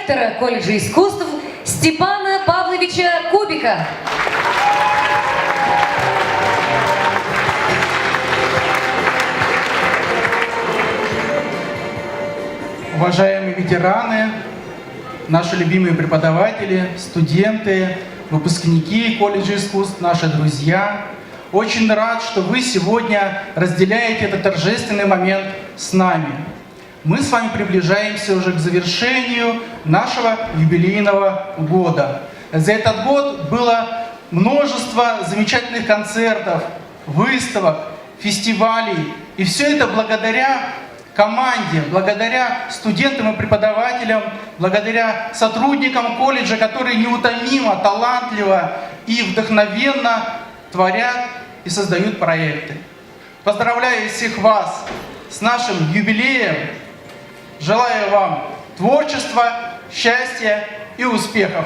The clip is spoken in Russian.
ректора колледжа искусств Степана Павловича Кубика. Уважаемые ветераны, наши любимые преподаватели, студенты, выпускники колледжа искусств, наши друзья. Очень рад, что вы сегодня разделяете этот торжественный момент с нами. Мы с вами приближаемся уже к завершению нашего юбилейного года. За этот год было множество замечательных концертов, выставок, фестивалей. И все это благодаря команде, благодаря студентам и преподавателям, благодаря сотрудникам колледжа, которые неутомимо, талантливо и вдохновенно творят и создают проекты. Поздравляю всех вас с нашим юбилеем. Желаю вам творчества, счастья и успехов.